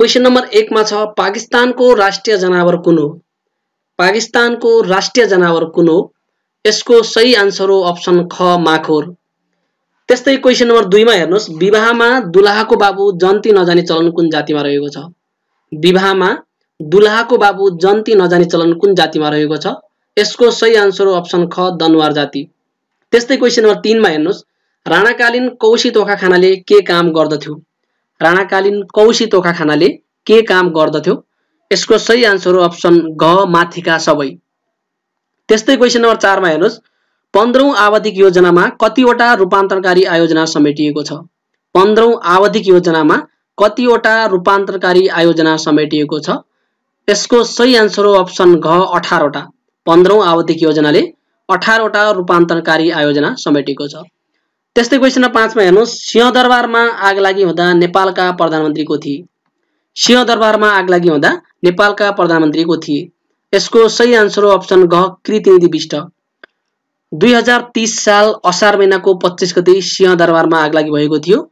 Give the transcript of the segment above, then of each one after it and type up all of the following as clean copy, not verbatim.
Question number 1 मा छ पाकिस्तानको राष्ट्रिय जनावर कुन हो? पाकिस्तानको राष्ट्रिय जनावर कुन हो? यसको सही आन्सर हो अप्सन ख माखोर। त्यस्तै क्वेशन नम्बर 2 मा हेर्नुस् विवाहमा दुलाहाको बाबु जन्ती नजाने चलन कुन जातिमा रहेको छ? विवाहमा दुलाहाको बाबु जन्ती नजाने चलन कुन जातिमा रहेको छ? यसको सही आन्सर हो अप्सन ख दनुवार जाति। त्यस्तै क्वेशन नम्बर 3 मा हेर्नुस् राणाकालीन कौशी तोखा खानाले के काम गर्दथ्यो? राणाकालीन कौशी तोखा खानाले के काम गर्दथ्यो? यसको सही आन्सर हो अप्सन घ माथिका सबै। त्यस्तै क्वेशन नम्बर 4 मा हेर्नुस् 15औं आवधिक योजनामा कतिवटा रूपान्तरकारी आयोजना समेटिएको छ? 15औं आवधिक योजनामा कतिवटा रूपान्तरकारी आयोजना समेटिएको छ? यसको सही आन्सर हो अप्सन घ 18 वटा। 15औं आवधिक योजनाले 18 वटा रूपान्तरकारी आयोजना समेटेको छ। त्यस्तै क्वेशन नम्बर 5 मा हेर्नुस् सिंहदरबारमा आगलागी हुँदा नेपालका प्रधानमन्त्री को थिए? सिंहदरबारमा आगलागी हुँदा नेपालका प्रधानमन्त्री को थिए? यसको सही आन्सर हो अप्सन घ कृतिनिधि बिष्ट। 2030 साल असार महिनाको 25 गते सिंहदरबारमा आगलागी भएको थियो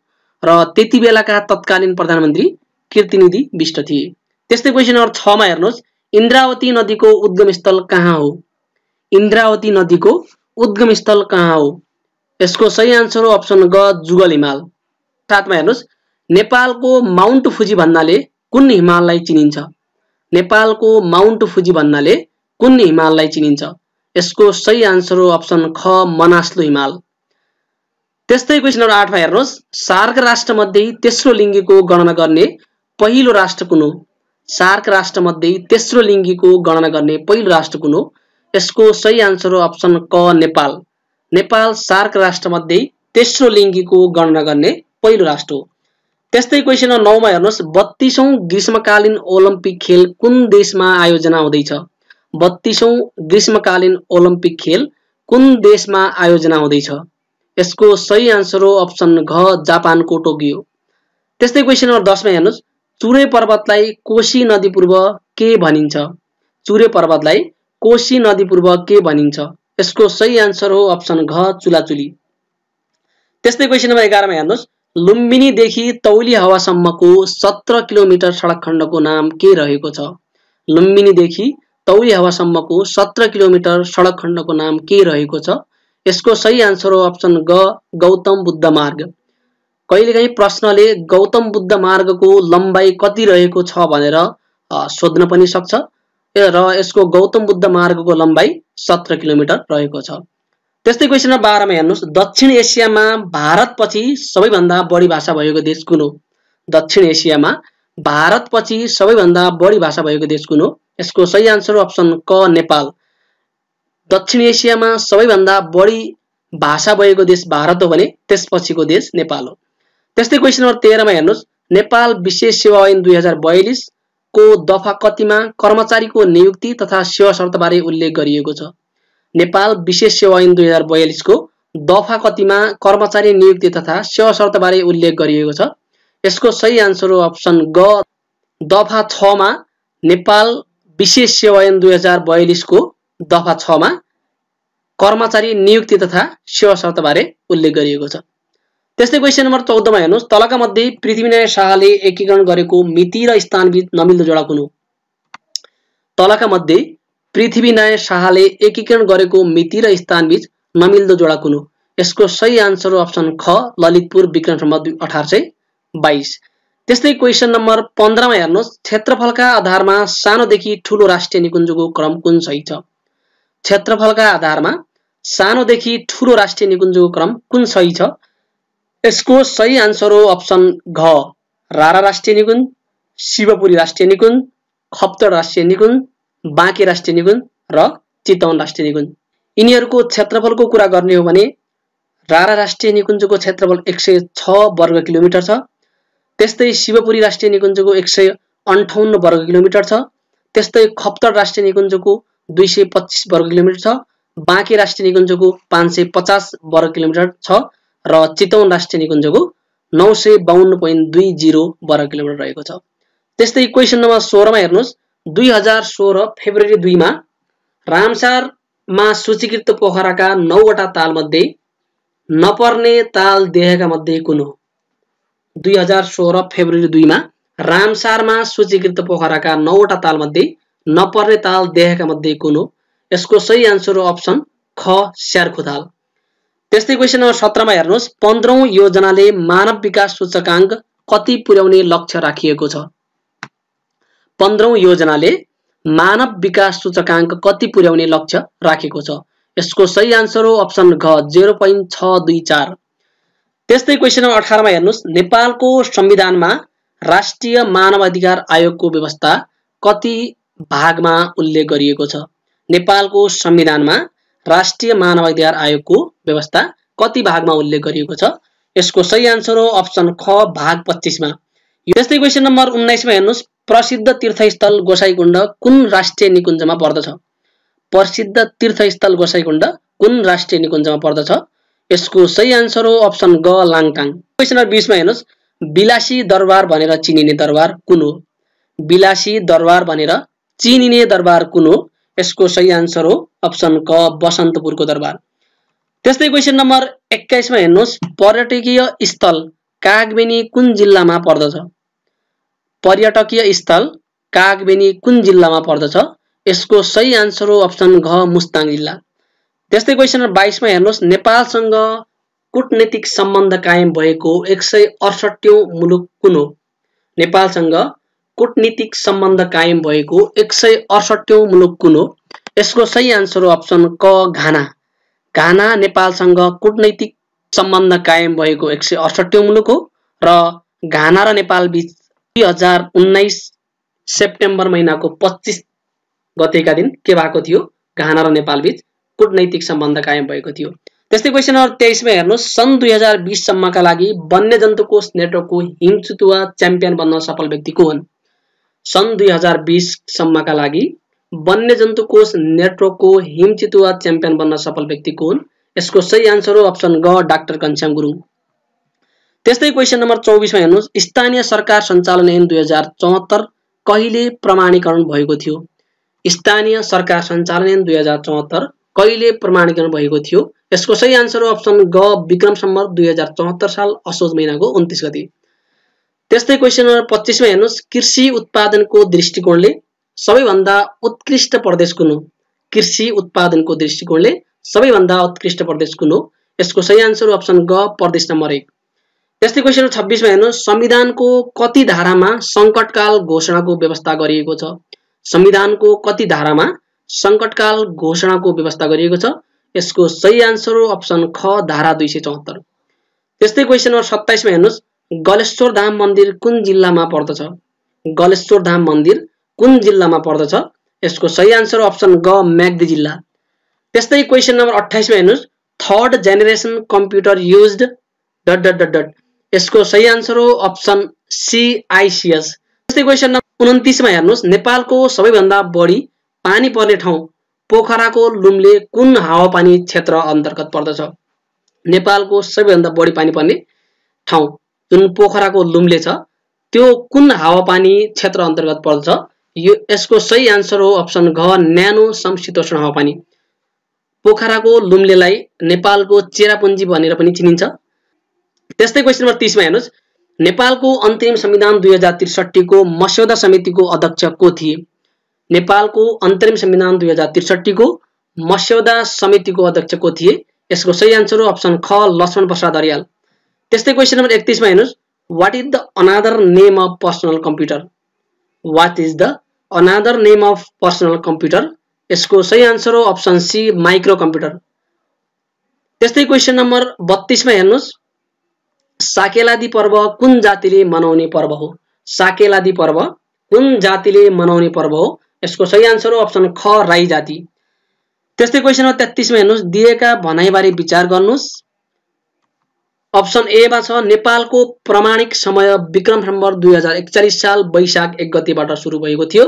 र त्यति बेलाका तत्कालीन प्रधानमन्त्री कृतिनिधि बिष्ट थिए। त्यस्तै क्वेशन नम्बर 6 मा हेर्नुस् इन्द्रावती नदीको उद्गम स्थल कहाँ हो? इन्द्रावती नदीको उद्गम स्थल कहाँ हो? यसको सही आन्सर हो अप्सन ग जुगल हिमाल। 7 मा हेर्नुस् नेपालको माउन्ट फुजी भन्नाले कुन हिमाललाई चिनिन्छ? नेपालको माउन्ट फुजी भन्नाले कुन हिमाललाई चिनिन्छ? यसको सही आन्सर हो अप्सन ख मनास्लु हिमाल। त्यस्तै क्वेशन नम्बर 8 मा हेर्नुस् सार्क राष्ट्र मध्ये तेस्रो लिङ्गीको गणना गर्ने पहिलो राष्ट्र कुन हो? सार्क राष्ट्र मध्ये तेस्रो लिङ्गीको गणना गर्ने पहिलो राष्ट्र कुन हो? यसको सही आन्सर हो अप्सन क नेपाल। नेपाल सार्क राष्ट्र मध्ये तेस्रो लिङ्गीको गणना गर्ने पहिलो राष्ट्र हो। त्यस्तै क्वेशन नम्बर 9 मा हेर्नुस् 32औं ग्रीष्मकालीन ओलम्पिक खेल कुन देशमा आयोजना हुँदैछ? 32औं ग्रीष्मकालीन ओलम्पिक खेल कुन देशमा आयोजना हुँदैछ? यसको सही आन्सर हो अप्सन घ जापानको टोकियो। त्यस्तै क्वेशन नम्बर 10 मा हेर्नुस् चुरे पर्वतलाई कोशी नदीपूर्व के भनिन्छ? चुरे पर्वतलाई कोशी नदीपूर्व के भनिन्छ? यसको सही आन्सर हो अप्सन घ चुलाचुली। त्यस्तै क्वेशन नम्बर 11 मा हेर्नुस् लुम्बिनी देखि तौली हावासम्मको 17 किलोमिटर सडक खण्डको नाम के रहेको छ? लुम्बिनी देखि तौली हावासम्मको 17 किलोमिटर सडक खण्डको नाम के रहेको छ? यसको सही आन्सर हो अप्सन ग गौतम बुद्ध मार्ग। कहिलेकाहीँ प्रश्नले गौतम बुद्ध मार्गको लम्बाई कति रहेको छ भनेर सोध्न पनि सक्छ र यसको गौतम बुद्ध मार्गको लम्बाई 17 किलोमिटर रहेको छ। त्यस्तै क्वेशन नम्बर 12 मा हेर्नुस् दक्षिण एसियामा भारतपछि सबैभन्दा बढी भाषा भएको देश कुन हो? दक्षिण एसियामा भारतपछि सबैभन्दा बढी भाषा भएको देश कुन हो? यसको सही आन्सर हो अप्सन क नेपाल। दक्षिण एसियामा सबैभन्दा बढी भाषा भएको देश भारत हो भने त्यसपछिको देश नेपाल हो। त्यस्तै क्वेशन नम्बर 13 मा हेर्नुस् नेपाल विशेष सेवा ऐन 2042 को दफा कतिमा कर्मचारीको नियुक्ति तथा सेवा शर्तबारे उल्लेख गरिएको छ? नेपाल विशेष सेवा ऐन 2042 को दफा कतिमा कर्मचारी नियुक्ति तथा सेवा शर्तबारे उल्लेख गरिएको छ? यसको सही आन्सर हो अप्सन ग दफा 6 मा नेपाल विशेष सेवा ऐन 2042 को दफा 6 मा कर्मचारी नियुक्ति तथा सेवा शर्तबारे उल्लेख गरिएको छ। त्यस्तै क्वेशन नम्बर 14 मा हेर्नुस् तलका मध्ये पृथ्वीनारायण शाहले एकीकरण गरेको मिति र स्थानबीच नमिल्दो जोडा कुन हो? तलका मध्ये पृथ्वीनारायण शाहले एकीकरण गरेको मिति र स्थानबीच नमिल्दो जोडा कुन हो? यसको सही आन्सर हो अप्सन ख ललितपुर विक्रम सम्वत 1822। त्यस्तै क्वेशन नम्बर 15 मा हेर्नुस् क्षेत्रफलका आधारमा सानोदेखि ठूलो राष्ट्रिय निकुञ्जको क्रम कुन सही छ? क्षेत्रफलका आधारमा सानोदेखि ठूलो राष्ट्रिय निकुञ्जको क्रम कुन सही छ? यसको सही आन्सर हो अप्सन घ रारा राष्ट्रिय निकुञ्ज, शिवपुरी राष्ट्रिय निकुञ्ज, खप्तड राष्ट्रिय निकुञ्ज, बाँके राष्ट्रिय निकुञ्ज र चितवन राष्ट्रिय निकुञ्ज। यिनीहरूको क्षेत्रफलको कुरा गर्ने हो भने रारा राष्ट्रिय निकुञ्जको क्षेत्रफल 106 वर्ग किलोमिटर छ। त्यस्तै शिवपुरी राष्ट्रिय निकुञ्जको 158 वर्ग किलोमिटर छ। त्यस्तै खप्तड राष्ट्रिय निकुञ्जको 225 वर्ग किलोमिटर छ। बाँके राष्ट्रिय निकुञ्जको 550 वर्ग किलोमिटर छ र चितवन राष्ट्रिय निकुञ्जको 952.20 वर्ग किलोमिटर रहेको छ। त्यस्तै क्वेशन नम्बर 16 मा हेर्नुस् 2016 फेब्रुअरी 2 मा रामसारमा सूचीकृत पोखराका 9 वटा ताल मध्ये नपर्ने ताल देखेका मध्ये कुन हो? 2016 फेब्रुअरी 2 मा रामसारमा सूचीकृत पोखराका 9वटा तालमध्ये नपर्ने ताल देखेका मध्ये कुन हो? यसको सही आन्सर हो अप्सन ख स्यार्खुताल। त्यस्तै क्वेशन नम्बर 17 मा हेर्नुहोस्, 15औं योजनाले मानव विकास सूचकाङ्क कति पुर्याउने लक्ष्य राखिएको छ? 15औं योजनाले मानव विकास सूचकाङ्क कति पुर्याउने लक्ष्य राखेको छ? यसको सही आन्सर हो अप्सन घ 0.624। त्यस्तै क्वेशन नम्बर 18 मा हेर्नुहोस्, नेपालको संविधानमा राष्ट्रिय मानवाधिकार आयोगको व्यवस्था कति भागमा उल्लेख गरिएको छ? नेपालको संविधानमा राष्ट्रिय मानवाधिकार आयोगको व्यवस्था कति भागमा उल्लेख गरिएको छ? यसको सही आन्सर हो अप्सन ख भाग 25 मा। त्यस्तै क्वेशन नम्बर 19 मा हेर्नुहोस्, प्रसिद्ध तीर्थस्थल गोसाइकुण्ड कुन राष्ट्रिय निकुञ्जमा पर्दछ? प्रसिद्ध तीर्थस्थल गोसाइकुण्ड कुन राष्ट्रिय निकुञ्जमा पर्दछ? यसको सही आन्सर हो अप्सन ग लाङटाङ। क्वेशन नम्बर 20 मा हेर्नुहोस्, बिलासी दरबार भनेर चिनिने दरबार कुन हो? बिलासी दरबार भनेर चिनिने दरबार कुन हो? यसको सही आन्सर हो अप्सन क बसन्तपुरको दरबार। त्यस्तै क्वेशन नम्बर 21 मा हेर्नुहोस्, पर्यटकीय स्थल कागबेनी कुन जिल्लामा पर्दछ? पर्यटकीय स्थल कागबेनी कुन जिल्लामा पर्दछ? यसको सही आन्सर हो अप्सन घ मुस्ताङ जिल्ला। त्यस्तै क्वेशन नम्बर 22 मा हेर्नुहोस्, नेपालसँग कूटनीतिक सम्बन्ध कायम भएको 168औं मुलुक कुन हो? नेपालसँग कूटनीतिक सम्बन्ध कायम भएको 168औं मुलुक कुन हो? यसको सही आन्सर हो अप्सन क घाना। घाना नेपालसँग कूटनीतिक सम्बन्ध कायम भएको 168औं मुलुक हो र घाना र नेपाल बीच 2019 सेप्टेम्बर महिनाको 25 गतेका दिन के भएको थियो? घाना र नेपाल बीच कूटनीतिक सम्बन्ध कायम भएको थियो। त्यस्तै क्वेशन नम्बर 23 मा हेर्नुहोस्, सन् 2020 सम्मका लागि वन्यजन्तु कोष नेटवर्कको हिमचितुवा च्याम्पियन बन्न सफल व्यक्ति को हुन्? सन् 2020 सम्मका लागि वन्यजन्तु कोष नेटवर्कको हिमचितुवा च्याम्पियन बन्न सफल व्यक्ति को हुन्? यसको सही आन्सर हो अप्सन ग डाक्टर घनश्याम गुरुङ। त्यस्तै क्वेशन नम्बर 24 मा हेर्नुहोस्, स्थानीय सरकार सञ्चालन ऐन 2074 कहिले प्रमाणीकरण भएको थियो? स्थानीय सरकार सञ्चालन ऐन 2074 कहिले प्रमाणीकरण भएको थियो? यसको सही आन्सर हो अप्सन ग विक्रम सम्वत 2074 साल असोज महिनाको 29 गते। त्यस्तै क्वेशन नम्बर 25 मा हेर्नुहोस्, कृषि उत्पादनको दृष्टिकोणले सबैभन्दा उत्कृष्ट प्रदेश कुन हो? कृषि उत्पादनको दृष्टिकोणले सबैभन्दा उत्कृष्ट प्रदेश कुन हो? यसको सही आन्सर हो अप्सन ग प्रदेश नम्बर 1। त्यस्तै क्वेशन नम्बर 26 मा हेर्नुहोस्, संविधानको कति धारामा संकटकाल घोषणाको व्यवस्था गरिएको छ? संविधानको कति धारामा संकटकाल घोषणाको व्यवस्था गरिएको छ? यसको सही आन्सर हो अप्सन ख धारा 274। त्यस्तै क्वेशन नम्बर 27 मा हेर्नुहोस्, गलेश्वर धाम मन्दिर कुन जिल्लामा पर्दछ? गलेश्वर धाम मन्दिर कुन जिल्लामा पर्दछ? यसको सही आन्सर हो अप्सन ग म्याग्दी जिल्ला। त्यस्तै क्वेशन नम्बर 28 मा हेर्नुहोस्, थर्ड जेनेरेसन कम्प्युटर युज्ड ... यसको सही आन्सर हो अप्सन सी आइसिएस। त्यस्तै क्वेशन नम्बर 29 मा हेर्नुहोस्, नेपालको सबैभन्दा बढी पानी पर्ने ठाउँ पोखराको लुम्ले कुन हावापानी क्षेत्र अन्तर्गत पर्दछ? नेपालको सबैभन्दा बढी पानी पर्ने ठाउँ जुन पोखराको लुम्ले छ त्यो कुन हावापानी क्षेत्र अन्तर्गत पर्दछ? यसको सही आन्सर हो अप्सन घ न्यानो समशीतोष्ण हावापानी। पोखराको लुम्लेलाई नेपालको चेरापुञ्जी भनेर पनि चिनिन्छ। त्यस्तै क्वेशन नम्बर 30 मा हेर्नुहोस्, नेपालको अन्तरिम संविधान 2063 को मस्यौदा समितिको अध्यक्ष को थिए? नेपालको अन्तरिम संविधान 2063 को मस्यौदा समितिको अध्यक्ष को थिए? यसको सही आन्सर हो अप्सन ख लक्ष्मण प्रसाद अर्याल। त्यस्तै क्वेशन नम्बर 31 मा हेर्नुहोस्, what is the another name of personal computer? What is the another name of personal computer? यसको सही आन्सर हो अप्सन सी माइक्रो कम्प्युटर। त्यस्तै क्वेशन नम्बर 32 मा हेर्नुहोस्, साकेलादी पर्व कुन जातिले मनाउने पर्व हो? साकेलादी पर्व कुन जातिले मनाउने पर्व हो? यसको सही आन्सर हो अप्सन ख राई जाति। त्यस्तै क्वेशन नम्बर 33 मा हेर्नुहोस्, दिएका भनाइबारे विचार गर्नुहोस्। अप्सन ए मा छ नेपालको प्रमाणिक समय विक्रम सम्वत 2041 साल वैशाख 1 गतेबाट सुरु भएको थियो।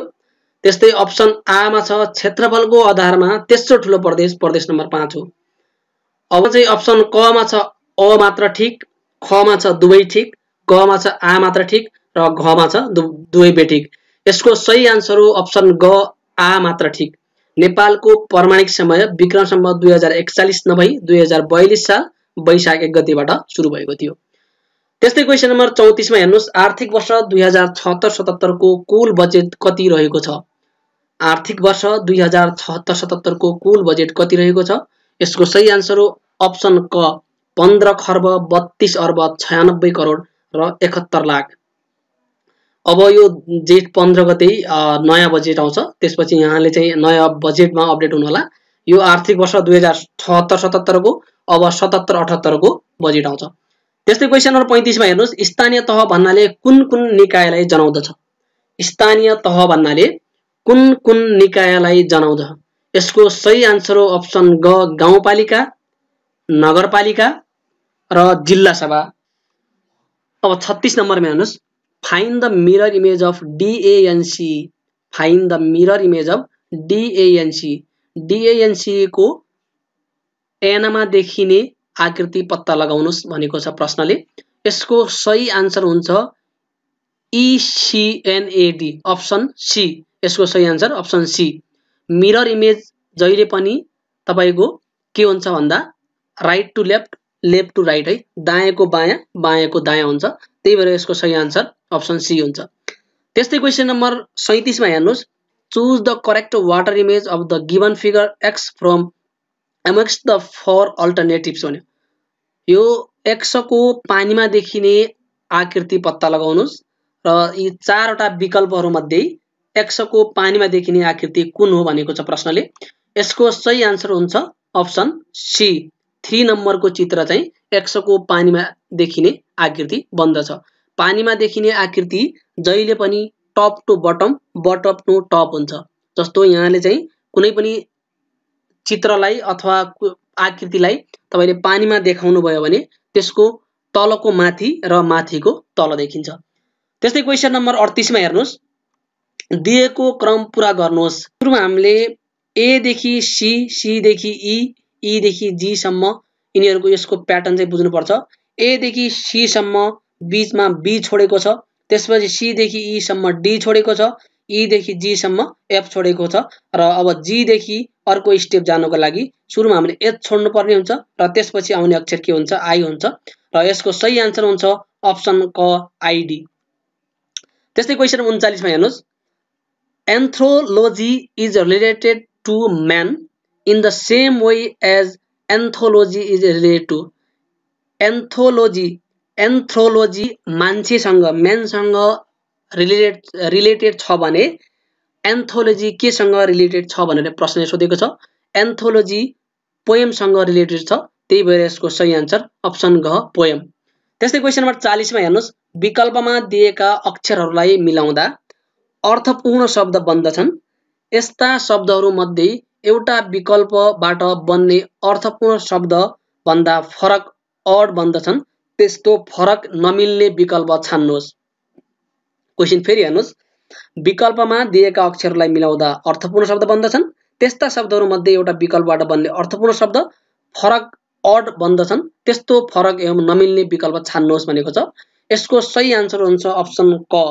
त्यस्तै अप्सन आ मा छ क्षेत्रफलको आधारमा तेस्रो ठुलो प्रदेश प्रदेश नम्बर 5 हो। अब चाहिँ अप्सन क मा छ अ मात्र ठीक, ख मा छ दुवै ठीक, ग मा छ आ मात्र ठीक र घ मा छ दुवै बेठिक। यसको सही आन्सर हो अप्सन ग आ मात्र ठीक। नेपालको प्रमाणिक समय विक्रम सम्वत 2041 नभई 2042 साल वैशाख 1 गतेबाट सुरु भएको थियो। त्यस्तै क्वेशन नम्बर 34 मा हेर्नुस् आर्थिक वर्ष 2076-77 को कुल बजेट कति रहेको छ। आर्थिक वर्ष 2076-77 को कुल बजेट कति रहेको छ। यसको सही आन्सर हो अप्सन क 15 खर्ब 32 अर्ब 96 करोड र 71 लाख। अब यो जेठ 15 गते नयाँ बजेट आउँछ, त्यसपछि यहाँले चाहिँ नयाँ बजेटमा अपडेट हुनु होला। यो आर्थिक वर्ष 2076-77 को अब 77-78 को बजेट आउँछ। त्यस्तै क्वेशन नम्बर 35 मा हेर्नुस् स्थानीय तह भन्नाले कुन कुन निकायलाई जनाउँदछ। स्थानीय तह भन्नाले कुन कुन निकायलाई जनाउँदछ। यसको सही आन्सर हो अप्सन ग गाउँपालिका, नगरपालिका र जिल्ला सभा। अब 36 नम्बरमा हेर्नुस् find the mirror image of DANC। Find the mirror image of DANC। DANC को एनामा देखिने आकृति पत्ता लगाउनुस् भनेको छ प्रश्नले। यसको सही आन्सर हुन्छ ECNAD अप्सन सी। यसको सही answer option C. Mirror image जहिले पनि तपाईको के हुन्छ भन्दा right to left, left to right है, दायाँको बायाँ, बायाँको दायाँ हुन्छ। त्यही भएर यसको सही आन्सर अप्सन सी हुन्छ। त्यस्तै क्वेशन नम्बर 37 मा हेर्नुस् choose the correct water image of the given figure x from amongst the four alternatives भन्यो। यो x को पानीमा देखिने आकृति पत्ता लगाउनुस् र यी चारवटा विकल्पहरू मध्ये x को पानीमा देखिने आकृति कुन हो भनेको छ प्रश्नले। यसको सही आन्सर हुन्छ अप्सन सी। 3 नम्बरको चित्र चाहिँ x को पानीमा देखिने आकृति बन्दछ। पानीमा देखिने आकृति जहिले पनि top to bottom, bottom to top हुन्छ। जस्तो यहाँले चाहिँ कुनै पनि चित्रलाई अथवा आकृतिलाई तपाईले पानीमा देखाउनु भयो भने त्यसको तलको माथि र माथिको तल देखिन्छ। त्यस्तै क्वेशन नम्बर 38 मा हेर्नुस् दिएको क्रम पूरा गर्नुहोस्। सुरुमा हामीले A देखि C, C देखि E, E देखि G सम्म यिनीहरुको यसको प्याटर्न चाहिँ बुझ्नु पर्छ। A देखि C सम्म बीचमा B छोडेको छ, त्यसपछि C देखि E सम्म D छोडेको छ, E देखि G सम्म F छोडेको छ र अब G देखि अर्को स्टेप जानको लागि सुरुमा हामीले H छोड्नु पर्ने हुन्छ र त्यसपछि आउने अक्षर के हुन्छ I हुन्छ र यसको सही आन्सर हुन्छ अप्सन क ID। त्यस्तै क्वेशन 39 मा हेर्नुस् anthropology is related to man in the same way as anthology is related to. Anthology, anthropology मान्छेसँग, म्यानसँग रिलेटेड छ भने एन्थोलोजी केसँग रिलेटेड छ भनेर प्रश्नले सोधेको छ। एन्थोलोजी पोएमसँग रिलेटेड छ, त्यही भएर यसको सही आन्सर अप्सन घ पोएम। त्यस्तै क्वेशन नम्बर 40 मा हेर्नुस् विकल्पमा दिएका अक्षरहरूलाई मिलाउँदा अर्थपूर्ण शब्द बन्दछन्। यस्ता शब्दहरू मध्ये एउटा विकल्पबाट बन्ने अर्थपूर्ण शब्द भन्दा फरक अड बन्दछन्। त्यस्तो फरक नमिल्ने विकल्प छान्नुहोस्। क्वेशन फेरि हेर्नुस् विकल्पमा दिएका अक्षरलाई मिलाउँदा अर्थपूर्ण शब्द बन्दछन्। त्यस्ता शब्दहरू मध्ये एउटा विकल्पबाट बन्ने अर्थपूर्ण शब्द फरक अड बन्दछन्। त्यस्तो फरक एवं नमिल्ने विकल्प छान्नुहोस् भनेको छ। यसको सही आन्सर हुन्छ अप्सन क।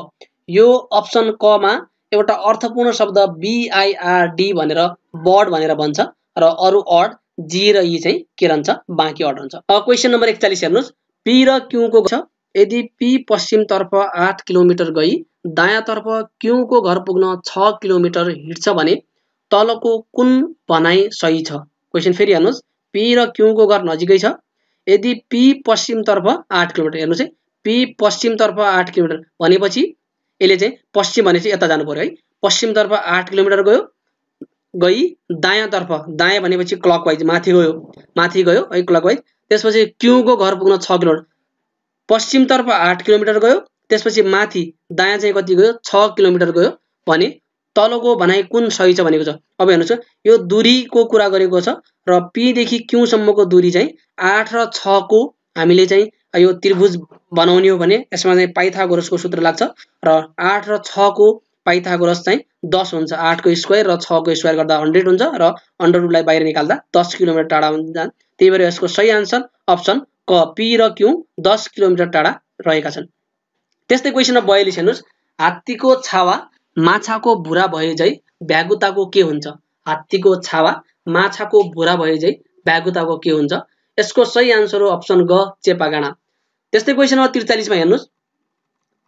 यो अप्सन क मा एउटा अर्थपूर्ण शब्द BIRD भनेर बर्ड भनेर भन्छ र अरु अड G र E चाहिँ के रहन्छ बाँकी अड हुन्छ। अब क्वेशन नम्बर 41 हेर्नुस् P र Q को छ। यदि P पश्चिम तर्फ 8 किलोमिटर गई दायाँ तर्फ Q को घर पुग्न 6 किलोमिटर हिँड्छ भने तलको कुन भनाइ सही छ। क्वेशन फेरि हेर्नुस् P र Q को घर नजिकै छ। यदि P पश्चिम तर्फ 8 किलोमिटर हेर्नुस् है P पश्चिम तर्फ 8 किलोमिटर भनेपछि यसले चाहिँ पश्चिम भनेपछि यता जानु पर्यो है। पश्चिम तर्फ 8 किलोमिटर गयो, गई दायाँ तर्फ, दायाँ भनेपछि क्लकवाइज माथि गयो, माथि गयो है क्लकवाइज। त्यसपछि Q को घर पुग्न 6 किलोमिटर, पश्चिम तर्फ 8 किलोमिटर गयो, त्यसपछि माथि दायाँ चाहिँ कति गयो 6 किलोमिटर गयो भने तलको भनाइ कुन सही छ भनेको छ। अब हेर्नुस् यो दूरीको कुरा गरेको छ र P देखि Q सम्मको दूरी चाहिँ 8 र 6 को हामीले चाहिँ यो त्रिभुज बनाउने हो भने यसमा चाहिँ पाइथागोरसको सूत्र लाग्छ र 8 र 6 को पाइथागोरस चाहिँ 10 हुन्छ। 8 को स्क्वायर र 6 को स्क्वायर गर्दा 100 हुन्छ र अंडर रुटलाई बाहिर निकाल्दा 10 किलोमिटर टाढा हुन्छ। त्यही भएर यसको सही आन्सर अप्सन क P र Q 10 किलोमिटर टाढा रहेका छन्। त्यस्तै क्वेशन नम्बर 42 हेर्नुस् हात्तीको छावा माछाको भुरा भए झै भ्यागुताको के हुन्छ। हात्तीको छावा माछाको भुरा भए झै भ्यागुताको के हुन्छ। यसको सही आन्सर हो अप्सन ग चेपागाडा। त्यस्तै क्वेशन नम्बर 43 मा हेर्नुस्,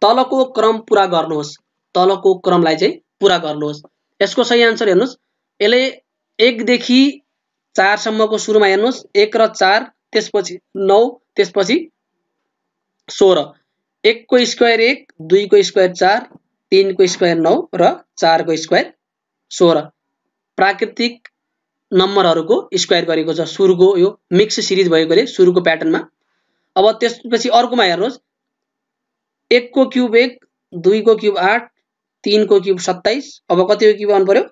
तलको क्रम पूरा गर्नुहोस्। तलको क्रमलाई चाहिँ पूरा गर्नुहोस्। यसको सही आन्सर हेर्नुस्, यसले 1 देखि 4 सम्मको सुरुमा हेर्नुस्, 1 र 4, त्यसपछि 9, त्यसपछि 16। 1 को स्क्वायर 1, 2 को स्क्वायर 4, 3 को स्क्वायर 9 र 4 को स्क्वायर 16। प्राकृतिक नम्बरहरूको स्क्वायर गरेको छ। सुरुको यो मिक्स सिरिज भएकोले सुरुको प्याटर्नमा। अब त्यसपछि अर्कोमा हेर्नुस्, 1 को क्युब 1, 2 को क्युब 8, 3 को क्युब 27। अब कतिको क्युब आउनु पर्यो?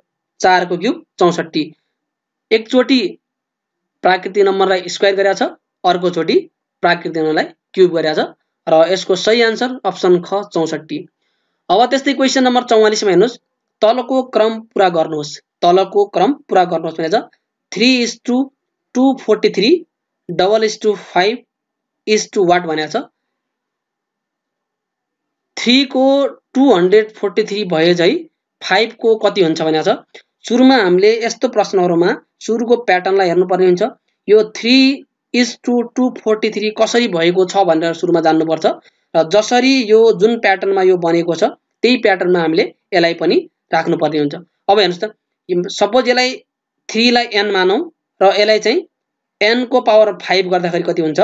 4 को क्युब 64। एकचोटी प्राकृतिक नम्बरलाई स्क्वायर गरेको छ, अर्को चोटी प्राकृतिक नम्बरलाई क्युब गरेको छ र यसको सही आन्सर अप्सन ख 64। अब त्यस्तै क्वेशन नम्बर 44 मा हेर्नुस्, तलको क्रम पूरा गर्नुहोस्। तलको क्रम पूरा गर्नुहोस् भनेको छ 3:243 5:1 भनेको छ। 3 को 243 भए चाहिँ 5 को कति हुन्छ भनेको छ। सुरुमा हामीले यस्तो प्रश्नहरुमा सुरुको प्याटर्नलाई हेर्नुपर्ने हुन्छ। यो 3:243 कसरी भएको छ भनेर सुरुमा जान्नुपर्छ र जसरी यो जुन प्याटर्नमा यो बनेको छ त्यही प्याटर्नमा हामीले यसलाई पनि राख्नुपर्ने हुन्छ। अब हेर्नुस् त, सपोज यसलाई 3 लाई n मानौं र यसलाई चाहिँ n को पावर 5 गर्दाखेरि कति हुन्छ?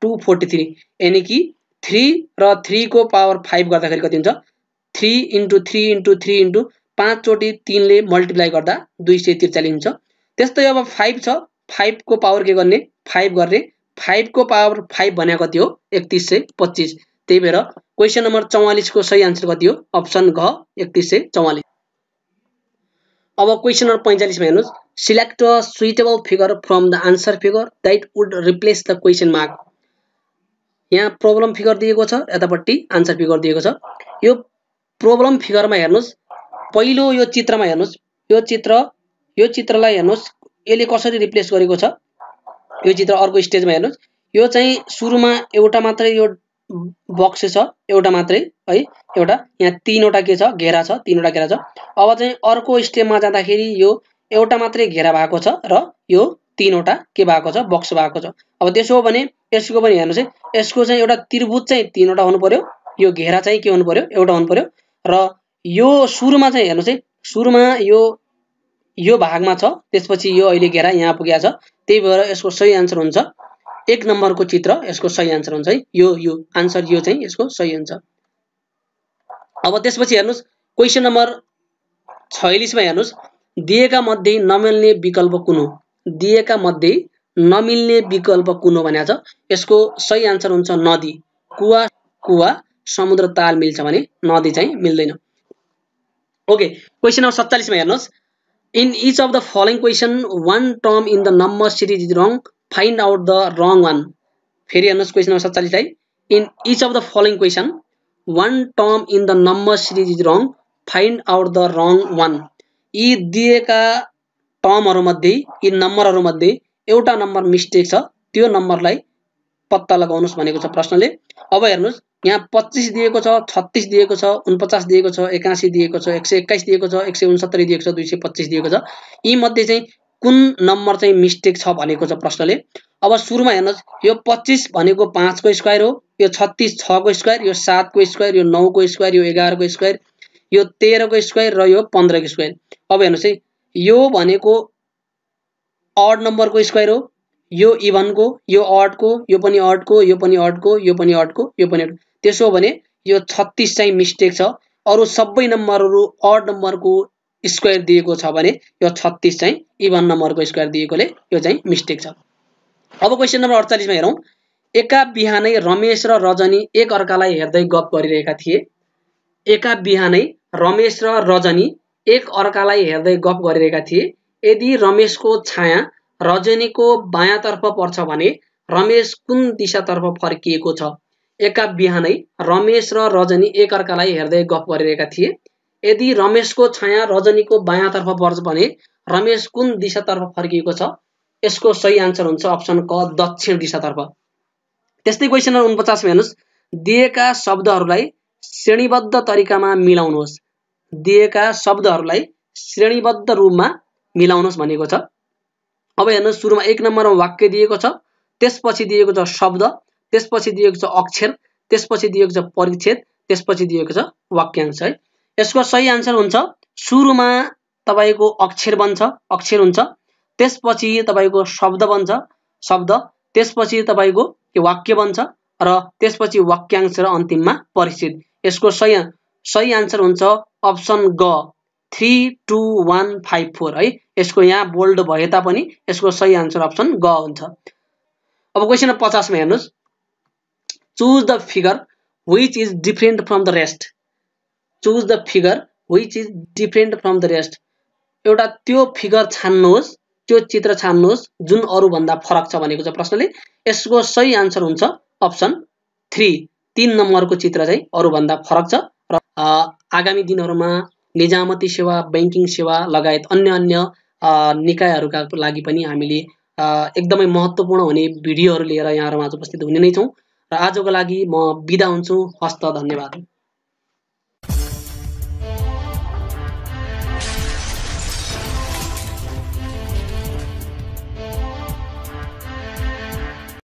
243। यानी कि 3 र 3 को पावर 5 गर्दाखेरि कति हुन्छ? 3 * 3 * 3 * 5 चोटी 3 ले मल्टिप्लाई गर्दा 243 हुन्छ। त्यस्तै अब 5 छ, 5 को पावर के गर्ने? 5 गर्ने। 5 को पावर 5 भनेको कति हो? 3125। त्यही भएर क्वेशन नम्बर 44 को सही आन्सर कति हो? अप्सन घ 3144। अब क्वेशन नम्बर 45 मा हेर्नुस्, select a suitable figure from the answer figure that would replace the question mark. यहाँ प्रब्लम फिगर दिएको छ, यतापट्टि आन्सर फिगर दिएको छ। यो प्रब्लम फिगरमा हेर्नुस्, पहिलो यो चित्रमा हेर्नुस्, यो चित्रलाई हेर्नुस्, यसले कसरी रिप्लेस गरेको छ। यो चित्र अर्को स्टेजमा हेर्नुस्, यो चाहिँ सुरुमा एउटा मात्रै यो बक्स छ, एउटा मात्रै है, एउटा यहाँ 3 वटा के छ? घेरा छ, 3 वटा घेरा छ। अब चाहिँ अर्को स्टेपमा जाँदाखेरि यो एउटा मात्रै घेरा भएको छ र यो 3 वटा के भएको छ? बक्स भएको छ। अब त्यसो हो भने यसको पनि हेर्नुस् है, यसको चाहिँ एउटा त्रिभुज चाहिँ 3 वटा हुनु पर्यो, यो घेरा चाहिँ के हुनु पर्यो? एउटा हुनु पर्यो र यो सुरुमा चाहिँ हेर्नुस् है, सुरुमा यो भागमा छ, त्यसपछि यो अहिले घेरा यहाँ पुगेको छ। त्यही भएर यसको सही आन्सर हुन्छ 1 नम्बरको चित्र यसको सही आन्सर हुन्छ है। यो आन्सर यो चाहिँ यसको सही हुन्छ। अब त्यसपछि हेर्नुस्, क्वेशन नम्बर 46 मा हेर्नुस्, दिएका मध्ये नमिल्ने विकल्प कुन हो? दिएका मध्ये नमिल्ने विकल्प कुन हो भनेको छ। यसको सही आन्सर हुन्छ नदी। कुवा समुद्र ताल मिल्छ भने नदी चाहिँ मिल्दैन। ओके, क्वेशन नम्बर 47 मा हेर्नुस्, in each of the following question one term in the number series is wrong, find out the wrong one। फेरि हेर्नुस् क्वेशन नम्बर 47 लाई, in each of the following question one term in the number series is wrong, find out the wrong one। यी दिएका टर्महरु मध्ये, यी नम्बरहरु मध्ये एउटा number mistake छ, त्यो नम्बरलाई पत्ता लगाउनुस् भनेको छ प्रश्नले। अब हेर्नुस्, यहाँ 25 दिएको छ, 36 दिएको छ, 49 दिएको छ, 81 दिएको छ, 121 दिएको छ, 169 दिएको छ, 225 दिएको छ। यी मध्ये चाहिँ कुन नम्बर चाहिँ मिस्टेक छ भनेको छ प्रश्नले। अब सुरुमा हेर्नुस्, यो 25 भनेको 5 को स्क्वायर हो, यो 36 6 को स्क्वायर, यो 7 को स्क्वायर, यो 9 को स्क्वायर, यो 11 को स्क्वायर, यो 13 को स्क्वायर र यो 15 को स्क्वायर। अब हेर्नुस् है, यो भनेको ऑड नम्बर को स्क्वायर हो, यो इवन को, यो ऑड को, यो पनि ऑड को, यो पनि ऑड को, यो पनि ऑड को, यो पनि ऑड। त्यसो भने यो 36 चाहिँ मिस्टेक छ। अरु सबै नम्बरहरु ऑड नम्बर को स्क्वायर दिएको छ भने यो 36 चाहिँ इवन नम्बर को स्क्वायर दिएकोले यो चाहिँ मिस्टेक छ। अब क्वेशन नम्बर 48 मा हेरौं, एका बिहानै रमेश र रजनी एक अर्कालाई हेर्दै गफ गरिरहेका थिए। एका बिहानै रमेश र रजनी एक अर्कालाई हेर्दै गफ गरिरहेका थिए। यदि रमेशको छाया रजनीको बायाँतर्फ पर्छ भने रमेश कुन दिशातर्फ फर्किएको छ? एका बिहानै रमेश र रजनी एक अर्कालाई हेर्दै गफ गरिरहेका थिए। यदि रमेशको छाया रजनीको बायाँतर्फ पर्छ भने रमेश कुन दिशातर्फ फर्किएको छ? यसको सही आन्सर हुन्छ अप्सन क दक्षिण दिशातर्फ। त्यस्तै क्वेशन नम्बर 49 मा हेर्नुस्, दिएका शब्दहरूलाई श्रेणीबद्ध तरिकामा मिलाउनुहोस्। दिएका शब्दहरूलाई श्रेणीबद्ध रूपमा मिलाउनुहोस् भनेको छ। अब हेर्नुस्, सुरुमा 1 नम्बरमा वाक्य दिएको छ, त्यसपछि दिएको छ शब्द, त्यसपछि दिएको छ अक्षर, त्यसपछि दिएको छ परिच्छेद, त्यसपछि दिएको छ वाक्यांश है। यसको सही आन्सर हुन्छ सुरुमा तपाईको अक्षर हुन्छ, त्यसपछि तपाईको शब्द बन्छ, त्यसपछि तपाईको वाक्य बन्छ र त्यसपछि वाक्यांश र अन्तिममा परिच्छेद। यसको सही आन्सर हुन्छ अप्सन ग 32154 है। यसको यहाँ बोल्ड भए तापनि यसको सही आन्सर अप्सन ग हुन्छ। अब क्वेशन नम्बर 50 मा हेर्नुस्, choose the figure which is different from the rest. Choose the figure which is different from the rest. एउटा त्यो फिगर छान्नुहोस्, त्यो चित्र छान्नुहोस् जुन अरु भन्दा फरक छ भनेको छ प्रश्नले। यसको सही आन्सर हुन्छ अप्सन 3 नम्बरको चित्र चाहिँ अरु भन्दा फरक छ र आगामी दिनहरुमा निजामती सेवा, बैंकिङ सेवा लगायत अन्य निकायहरुका लागि पनि हामीले एकदमै महत्त्वपूर्ण हुने भिडियोहरु लिएर यहाँहरुमा आज उपस्थित हुने नै छौं र आजको लागि म बिदा हुन्छु। हस्त, धन्यवाद।